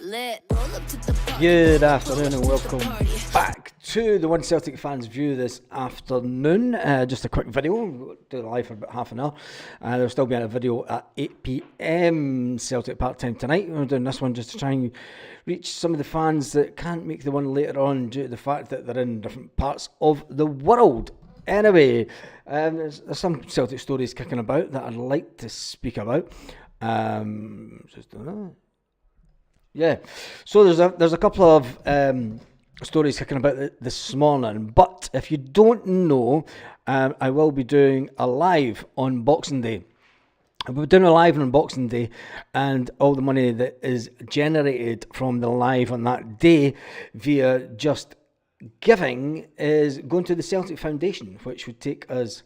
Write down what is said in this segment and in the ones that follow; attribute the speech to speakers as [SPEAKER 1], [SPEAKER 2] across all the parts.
[SPEAKER 1] Good afternoon and welcome back to the One Celtic Fans View this afternoon. Just a quick video, we'll do it live for about half an hour. There'll still be a video at 8 p.m. Celtic Park time tonight. We're doing this one just to try and reach some of the fans that can't make the one later on due to the fact that they're in different parts of the world. Anyway, there's some Celtic stories kicking about that I'd like to speak about. Yeah, so there's a couple of stories kicking about this morning, but if you don't know, I will be doing a live on Boxing Day. I'll be doing a live on Boxing Day, and all the money that is generated from the live on that day via Just Giving is going to the Celtic Foundation, which would take us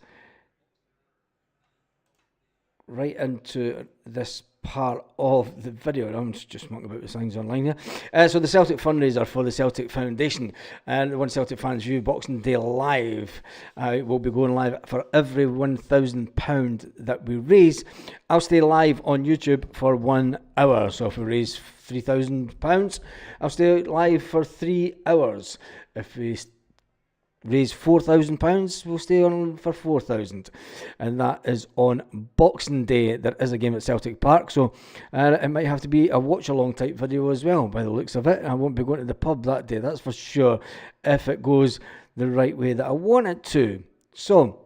[SPEAKER 1] right into this part of the video. I'm just talking about the things online here. So the Celtic fundraiser for the Celtic Foundation and the One Celtic Fans View Boxing Day Live will be going live for every £1,000 that we raise. I'll stay live on YouTube for 1 hour. So if we raise £3,000, I'll stay live for 3 hours. If we raise £4,000, we'll stay on for 4,000, and that is on Boxing Day. There is a game at Celtic Park, so it might have to be a watch-along type video as well, by the looks of it. I won't be going to the pub that day, that's for sure, if it goes the right way that I want it to. So,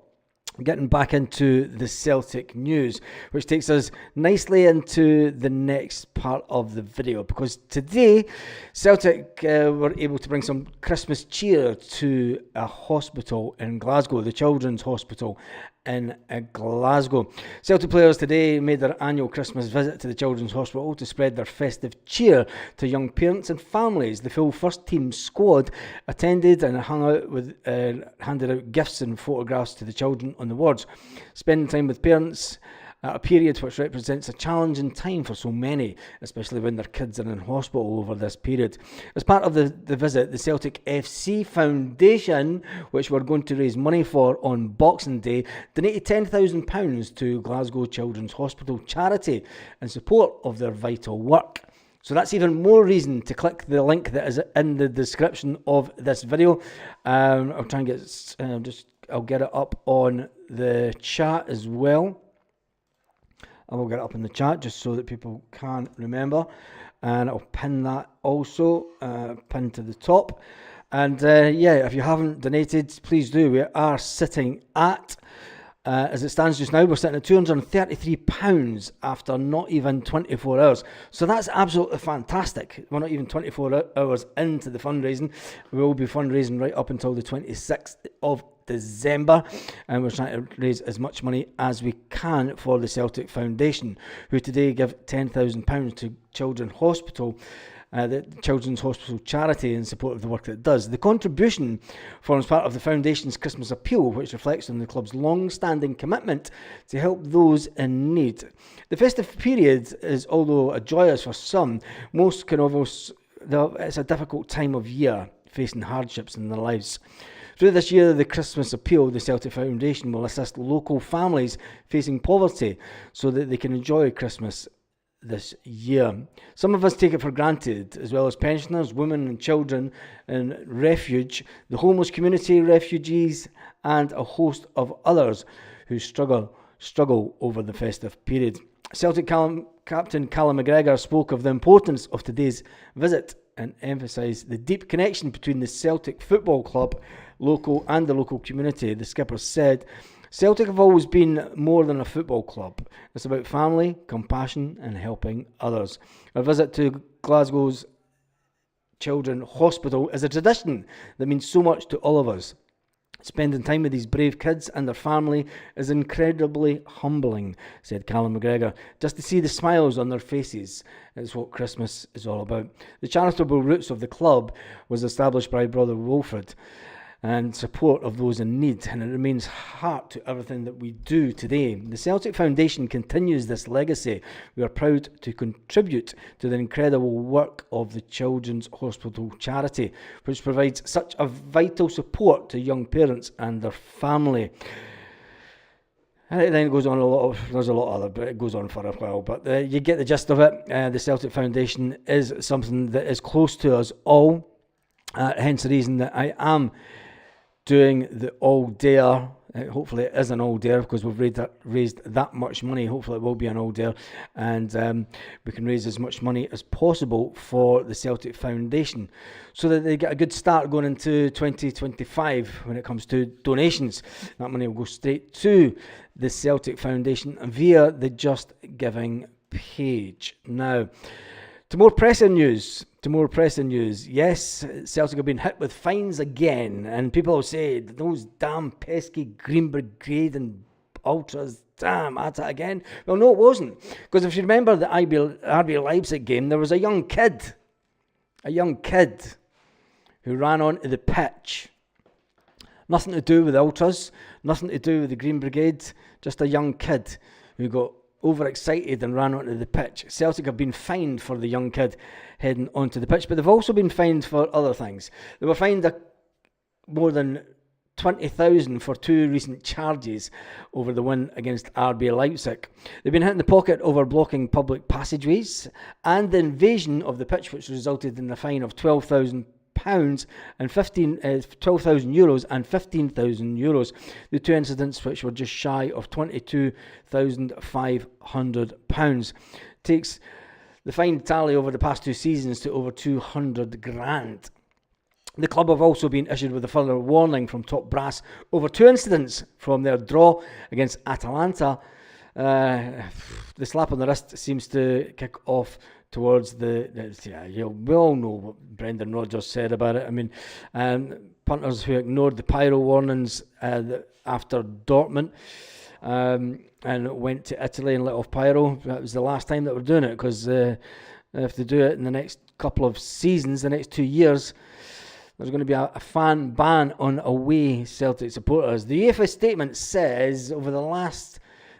[SPEAKER 1] getting back into the Celtic news, which takes us nicely into the next part of the video, because today Celtic were able to bring some Christmas cheer to a hospital in Glasgow, the Children's Hospital in Glasgow. Celtic players today made their annual Christmas visit to the Children's Hospital to spread their festive cheer to young parents and families. The full first team squad attended and handed out gifts and photographs to the children on the wards. Spending time with parents at a period which represents a challenging time for so many, especially when their kids are in hospital over this period. As part of the visit, the Celtic FC Foundation, which we're going to raise money for on Boxing Day, donated £10,000 to Glasgow Children's Hospital charity in support of their vital work. So that's even more reason to click the link that is in the description of this video. I'll try and get I'll get it up on the chat as well. I will get it up in the chat just so that people can remember, and I'll pin that also, pin to the top. And if you haven't donated, please do. We are sitting at, as it stands just now, we're sitting at £233 after not even 24 hours. So that's absolutely fantastic. We're not even 24 hours into the fundraising. We will be fundraising right up until the 26th of December, and we're trying to raise as much money as we can for the Celtic Foundation, who today give £10,000 to Children's Hospital, the Children's Hospital charity, in support of the work that it does. The contribution forms part of the Foundation's Christmas appeal, which reflects on the club's long-standing commitment to help those in need. The festive period is, although a joyous for some, most can almost, it's a difficult time of year, facing hardships in their lives. Through this year, the Christmas appeal, the Celtic Foundation will assist local families facing poverty so that they can enjoy Christmas this year. Some of us take it for granted, as well as pensioners, women and children in refuge, the homeless community, refugees, and a host of others who struggle over the festive period. Celtic captain Callum McGregor spoke of the importance of today's visit and emphasised the deep connection between the Celtic Football Club and the local community. The skipper said, "Celtic have always been more than a football club. It's about family, compassion and helping others." A visit to Glasgow's Children's Hospital is a tradition that means so much to all of us. Spending time with these brave kids and their family is incredibly humbling, said Callum McGregor. Just to see the smiles on their faces is what Christmas is all about. The charitable roots of the club was established by Brother Wilfred and support of those in need, and it remains heart to everything that we do today. The Celtic Foundation continues this legacy. We are proud to contribute to the incredible work of the Children's Hospital charity, which provides such a vital support to young parents and their family. And then it goes on there's a lot other, but it goes on for a while. But you get the gist of it. The Celtic Foundation is something that is close to us all. Hence the reason that I am doing the all dare. Hopefully it is an all dare, because we've raised that much money. Hopefully it will be an all dare, and we can raise as much money as possible for the Celtic Foundation, so that they get a good start going into 2025 when it comes to donations. That money will go straight to the Celtic Foundation via the Just Giving page. Now, to more pressing news. Yes, Celtic have been hit with fines again, and people will say, those damn pesky Green Brigade and ultras, damn, at it again. Well, no, it wasn't, because if you remember the RB Leipzig game, there was a young kid who ran onto the pitch. Nothing to do with the ultras, nothing to do with the Green Brigade, just a young kid who got overexcited and ran onto the pitch. Celtic have been fined for the young kid heading onto the pitch, but they've also been fined for other things. They were fined more than 20,000 for 2 recent charges over the win against RB Leipzig. They've been hit in the pocket over blocking public passageways and the invasion of the pitch, which resulted in a fine of £12,000 and 12,000 euros and 15,000 euros. The 2 incidents, which were just shy of £22,500, takes the fine tally over the past 2 seasons to over 200 grand. The club have also been issued with a further warning from top brass over 2 incidents from their draw against Atalanta. The slap on the wrist seems to kick off towards we all know what Brendan Rodgers said about it. I mean, punters who ignored the pyro warnings after Dortmund and went to Italy and let off pyro. That was the last time that we're doing it, because if they do it in the next couple of seasons, the next 2 years, there's going to be a fan ban on away Celtic supporters. The UEFA statement says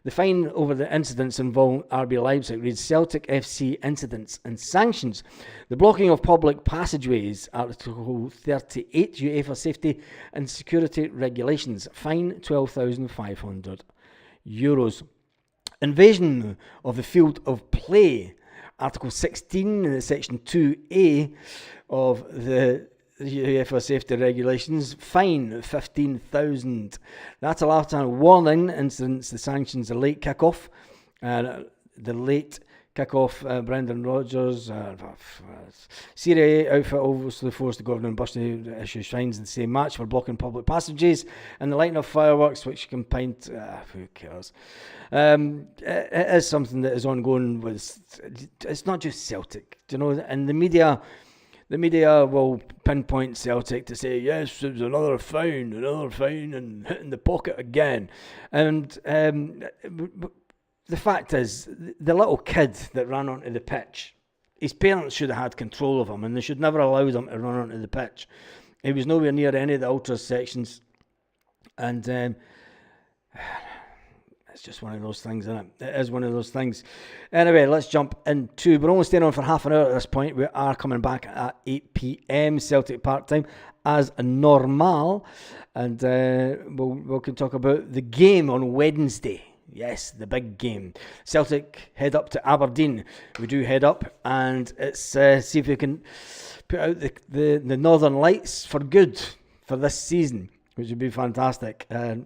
[SPEAKER 1] the fine over the incidents involving RB Leipzig reads Celtic FC incidents and sanctions. The blocking of public passageways, Article 38 UEFA Safety and Security Regulations, fine €12,500. Invasion of the field of play, Article 16, Section 2A of the UEFA Safety Regulations, fine 15,000. That's a lifetime warning. Incidents, the sanctions, the late kick-off. Brendan Rodgers, Serie A outfit obviously forced the governing bus to issue fines in the same match for blocking public passages and the lighting of fireworks, which combined, who cares? It is something that is ongoing. It's not just Celtic, and the media will pinpoint Celtic to say, yes, it was another fine, and hitting the pocket again. And the fact is, the little kid that ran onto the pitch, his parents should have had control of him, and they should never allow him to run onto the pitch. He was nowhere near any of the ultras sections, and it's just one of those things, isn't it? It is one of those things. Anyway, let's jump into... We're only staying on for half an hour at this point. We are coming back at 8 p.m. Celtic part-time as normal. And we can talk about the game on Wednesday. Yes, the big game. Celtic head up to Aberdeen. We do head up, and it's see if we can put out the Northern Lights for good for this season, which would be fantastic. Anyway,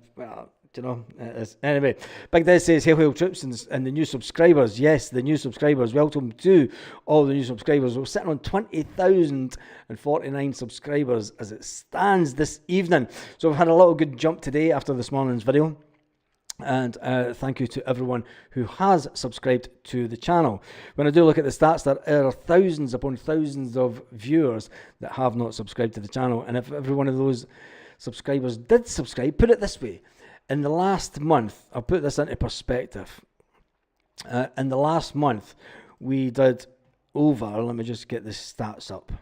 [SPEAKER 1] Big Des says, hail troops and the new subscribers. Yes, the new subscribers. Welcome to all the new subscribers. We're sitting on 20,049 subscribers as it stands this evening. So we've had a little good jump today after this morning's video. And thank you to everyone who has subscribed to the channel. When I do look at the stats, there are thousands upon thousands of viewers that have not subscribed to the channel. And if every one of those subscribers did subscribe, put it this way. In the last month, I'll put this into perspective. In the last month, we did over, let me just get the stats up.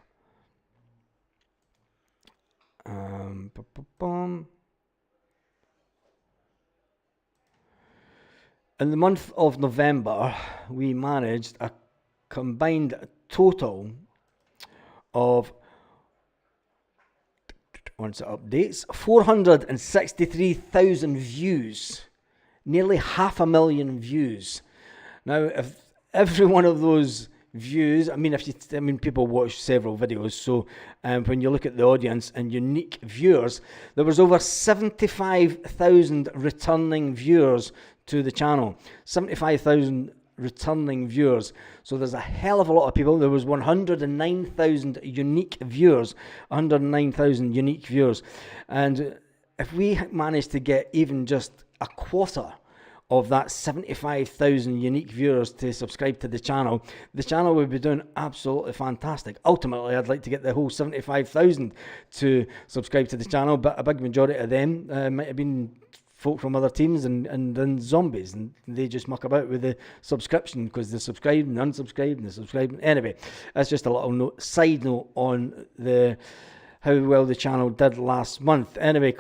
[SPEAKER 1] In the month of November, we managed a combined total of, once it updates, 463,000 views nearly 500,000 views. Now, if every one of those views, people watch several videos, so when you look at the audience and unique viewers, there was over 75,000 returning viewers to the channel. 75,000 returning viewers. So there's a hell of a lot of people. There was 109,000 unique viewers. 109,000 unique viewers. And if we managed to get even just a quarter of that 75,000 unique viewers to subscribe to the channel would be doing absolutely fantastic. Ultimately, I'd like to get the whole 75,000 to subscribe to the channel, but a big majority of them might have been folk from other teams and then zombies, and they just muck about with the subscription because they're subscribed and unsubscribed and they're subscribed. Anyway, that's just a little side note on how well the channel did last month. Anyway,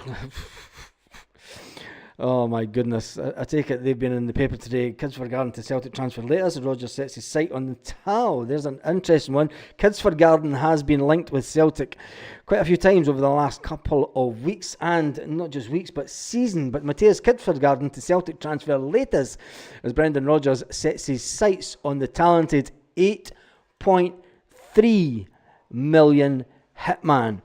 [SPEAKER 1] oh my goodness, I take it they've been in the paper today. Kids for Garden to Celtic transfer Leipiz. Rogers sets his sight on the towel. There's an interesting one. Kids for Garden has been linked with Celtic quite a few times over the last couple of weeks, and not just weeks but season. But Matthias Kidford-Garden to Celtic transfer Leipiz as Brendan Rodgers sets his sights on the talented 8.3 million hitman.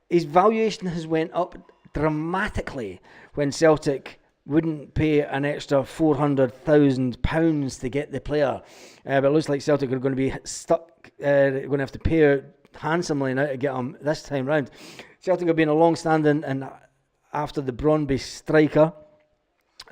[SPEAKER 1] His valuation has went up dramatically when Celtic wouldn't pay an extra £400,000 to get the player. But it looks like Celtic are going to be stuck. They're going to have to pay out handsomely now to get him this time round. Celtic have been a long-standing and after the Brøndby striker.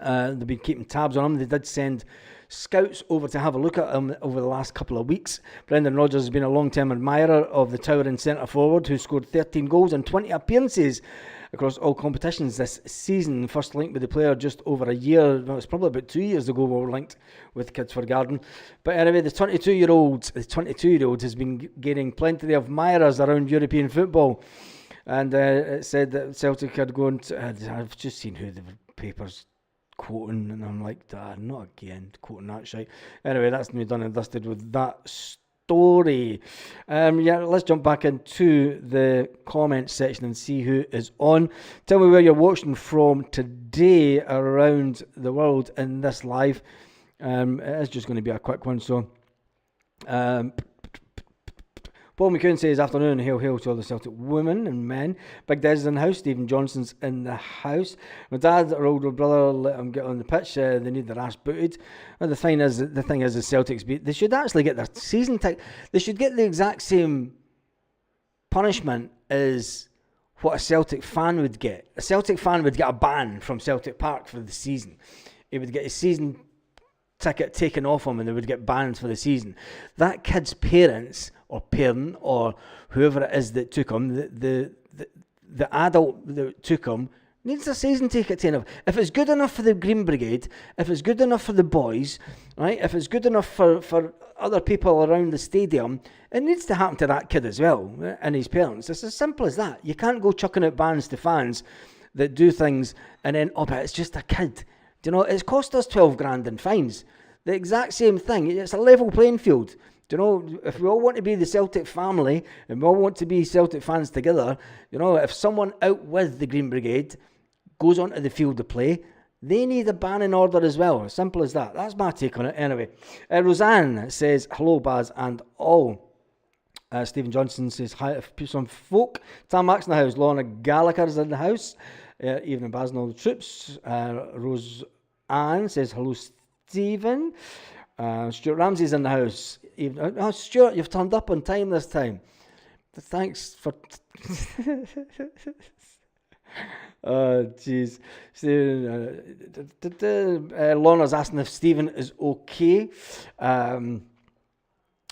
[SPEAKER 1] They've been keeping tabs on him. They did send scouts over to have a look at him over the last couple of weeks. Brendan Rodgers has been a long-term admirer of the towering centre-forward who scored 13 goals and 20 appearances across all competitions this season. First linked with the player just over a year. Well, it's probably about 2 years ago we were linked with Kids for Garden. But anyway, the 22-year-old has been gaining plenty of admirers around European football. And it said that Celtic had gone to... I've just seen who the papers quoting, and I'm like, not again, quoting that shite. Anyway, that's me done and dusted with that story. Let's jump back into the comments section and see who is on. Tell me where you're watching from today around the world in this live. It is just going to be a quick one, so Paul McCune says, afternoon, hail to all the Celtic women and men. Big Des is in the house, Stephen Johnson's in the house. My dad, our older brother, let him get on the pitch. They need their ass booted. And the thing is, the Celtics, they should actually get their season ticket. They should get the exact same punishment as what a Celtic fan would get. A Celtic fan would get a ban from Celtic Park for the season. He would get his season ticket taken off him and they would get banned for the season. That kid's parents or parent or whoever it is that took him, the adult that took him needs a season ticket taken off. If it's good enough for the Green Brigade, if it's good enough for the boys, right? If it's good enough for other people around the stadium, it needs to happen to that kid as well and his parents. It's as simple as that. You can't go chucking out bans to fans that do things and then, but it's just a kid. Do you know, it's cost us 12 grand in fines. The exact same thing. It's a level playing field. Do you know, if we all want to be the Celtic family and we all want to be Celtic fans together, you know, if someone out with the Green Brigade goes onto the field to play, they need a banning order as well. As simple as that. That's my take on it. Anyway, Roseanne says, hello, Baz and all. Stephen Johnson says, hi to some folk. Tam Mack's in the house. Lorna Gallagher's in the house. Evening, Baz and all the troops. Rose Anne says, hello, Stephen. Stuart Ramsey's in the house. Stuart, you've turned up on time this time. Thanks for... Oh, jeez. Lorna's asking if Stephen is okay.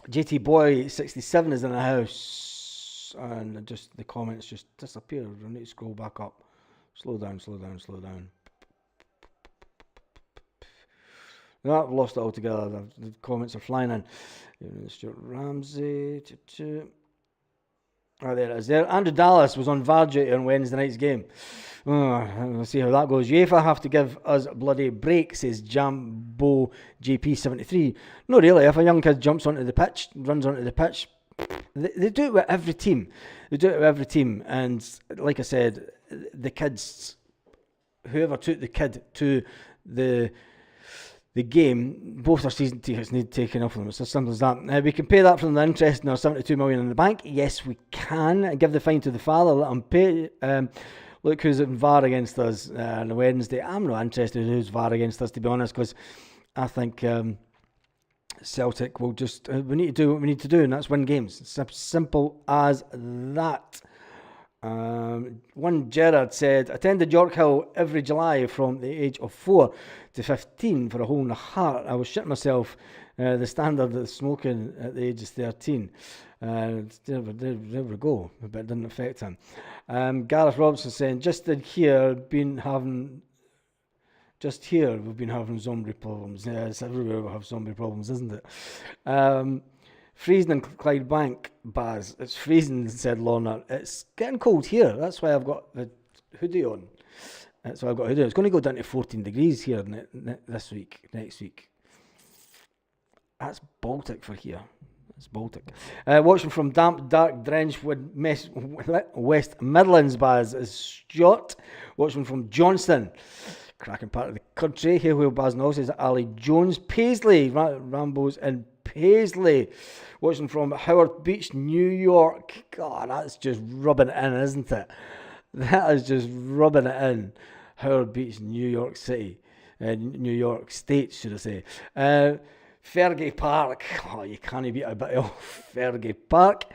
[SPEAKER 1] JT Boy 67 is in the house. And just the comments just disappeared. I need to scroll back up. Slow down. No, I've lost it altogether. The comments are flying in. Stuart Ramsey. Oh, there it is. There. Andrew Dallas was on VAR duty on Wednesday night's game. We'll see how that goes. UEFA have to give us a bloody break, says Jambo JP73. No, really. If a young kid jumps onto the pitch, runs onto the pitch, they do it with every team. And like I said, the kids, whoever took the kid to the game, both our season tickets need taken off them. It's as simple as that. We can pay that from the interest in our 72 million in the bank. Yes, we can. Give the fine to the father, let him pay. Look who's in VAR against us on Wednesday. I'm not interested in who's VAR against us, to be honest, because I think Celtic will just... we need to do what we need to do, and that's win games. It's simple as that. One Gerard said, attended York Hill every July from the age of 4 to 15 for a hole in the heart. I was shitting myself. The standard of smoking at the age of 13. There we go, but it didn't affect him. Gareth Robson saying, we've been having zombie problems. Yeah, it's everywhere we have zombie problems, isn't it? Freezing in Clydebank, Baz. It's freezing, said Lorna. It's getting cold here. That's why I've got the hoodie on. It's going to go down to 14 degrees here next week. That's Baltic for here. It's Baltic. Watching from damp, dark, drenched West Midlands, Baz, is Stuart. Watching from Johnston, cracking part of the country. Hail, Baz, and also is Ali Jones. Paisley, Rambo's in Paisley. Watching from Howard Beach, New York. God, that's just rubbing it in, isn't it? That is just rubbing it in. Howard Beach, New York City. New York State, should I say. Fergie Park. Oh, you can't beat a bit of Fergie Park.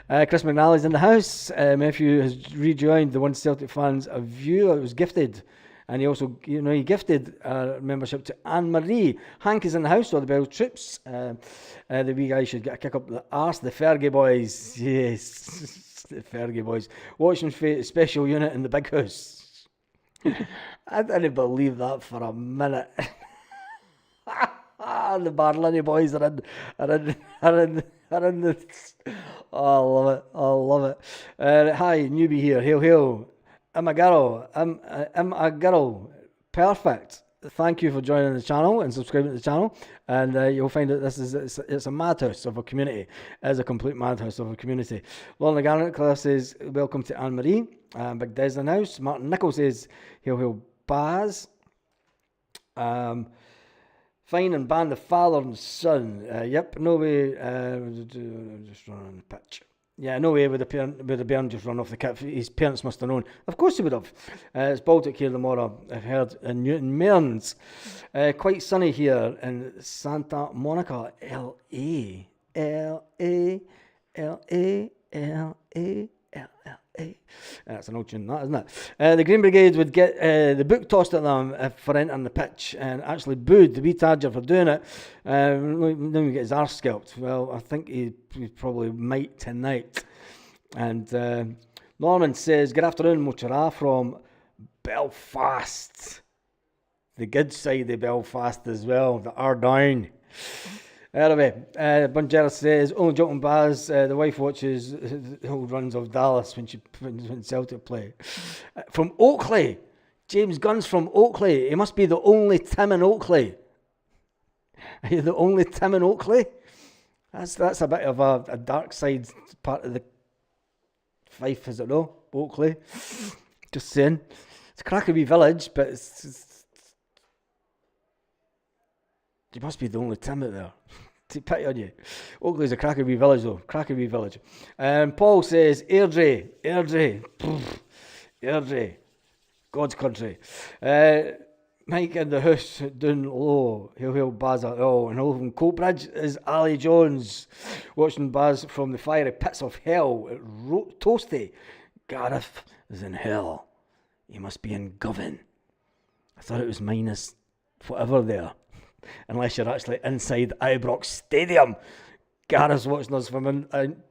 [SPEAKER 1] Chris McNally's in the house. Matthew has rejoined the One Celtic Fans View. It was gifted. And he also, he gifted membership to Anne-Marie. Hank is in the house, so the bell trips. The wee guy should get a kick up the arse. The Fergie boys. Yes, the Fergie boys. Watching special unit in the big house. I didn't believe that for a minute. The Barlini boys are in the... Oh, I love it. Hi, newbie here. Hail. I'm a girl. Perfect. Thank you for joining the channel and subscribing to the channel. And you'll find that it's a madhouse of a community. It is a complete madhouse of a community. Lorna Garnett says, welcome to Anne-Marie. Big Des in the house. Martin Nichols says, hail, Baz. Fine and ban the father and son. Yep, no way. Just run on the pitch. Yeah, no way would the Bairn just run off the kit. His parents must have known. Of course he would have. It's Baltic here tomorrow, I've heard, in Newton Mearns. Quite sunny here in Santa Monica, L.A. That's an old tune, that, isn't it? The Green Brigade would get the book tossed at them for entering the pitch and actually booed the wee Tadger for doing it. Then he get his arse scalped. Well, I think he probably might tonight. And Norman says, good afternoon, Mochara from Belfast. The good side of Belfast as well, the Ardown. Anyway, Bunjera says, only joking, Baz, the wife watches the old runs of Dallas when Celtic play. From Oakley, James Gunn's from Oakley. He must be the only Tim in Oakley. Are you the only Tim in Oakley? That's a bit of a dark side part of the Fife, is it no? Oakley. Just saying. It's a cracky village, but you must be the only Tim out there. Pity on you. Oakley's a cracky village though. Cracky village. Paul says, Airdrie. God's country. Mike in the house down low. Hail, Baz. Oh, and over from Coatbridge is Ali Jones. Watching Baz from the fiery pits of hell. Toasty. Gareth is in hell. He must be in Govan. I thought it was minus whatever there. Unless you're actually inside Ibrox Stadium. Gareth's watching us from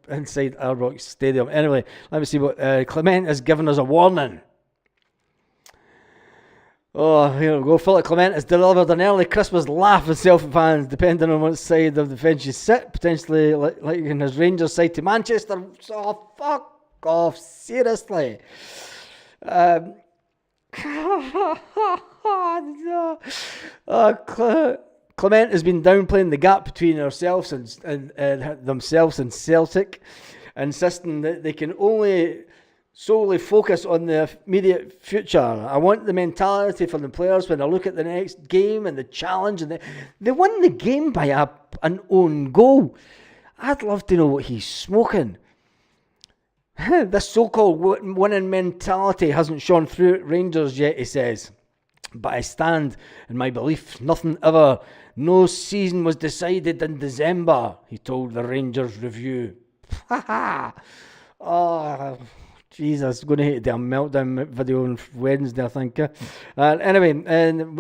[SPEAKER 1] inside Ibrox Stadium. Anyway, let me see what Clement has given us a warning. Oh, here we go. Philip Clement has delivered an early Christmas laugh with Celtic fans, depending on what side of the fence you sit. Potentially like in his Rangers side to Manchester. Oh, fuck off. Seriously. Clement has been downplaying the gap between ourselves and themselves and Celtic, insisting that they can only solely focus on the immediate future. I want the mentality for the players when I look at the next game and the challenge. And they won the game by an own goal. I'd love to know what he's smoking. This so-called winning mentality hasn't shone through at Rangers yet, he says. But I stand in my belief, nothing ever. No season was decided in December, he told the Rangers Review. Oh, Jesus, going to hate to do a meltdown video on Wednesday, I think. Anyway, I'm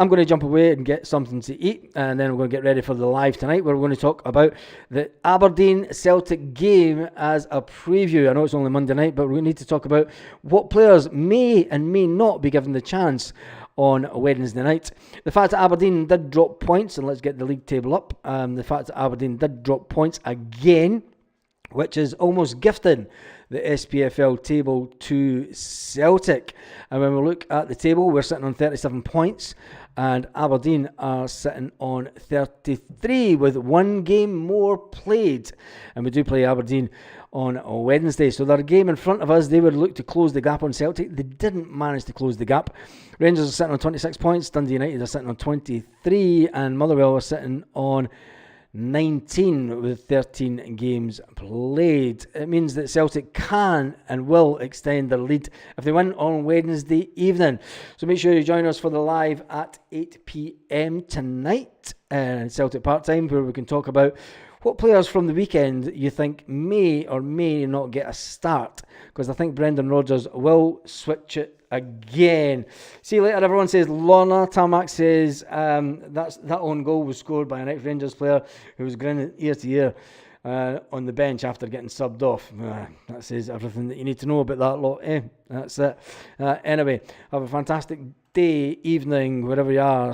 [SPEAKER 1] going to jump away and get something to eat, and then we're going to get ready for the live tonight, where we're going to talk about the Aberdeen Celtic game as a preview. I know it's only Monday night, but we need to talk about what players may and may not be given the chance on Wednesday night. The fact that Aberdeen did drop points, and let's get the league table up. The fact that Aberdeen did drop points again, which is almost gifting the SPFL table to Celtic. And when we look at the table, we're sitting on 37 points, and Aberdeen are sitting on 33 with one game more played. And we do play Aberdeen on Wednesday, so their game in front of us, they would look to close the gap on Celtic. They didn't manage to close the gap. Rangers are sitting on 26 points, Dundee United are sitting on 23, and Motherwell are sitting on 19 with 13 games played. It means that Celtic can and will extend their lead if they win on Wednesday evening. So make sure you join us for the live at 8 p.m. tonight, Celtic Part Time, where we can talk about what players from the weekend you think may or may not get a start, because I think Brendan Rodgers will switch it again. See you later, everyone, says Lorna. Tarmac says that own goal was scored by an ex-Rangers player who was grinning ear to ear on the bench after getting subbed off. That says everything that you need to know about that lot. That's it. Anyway, have a fantastic day, evening, wherever you are.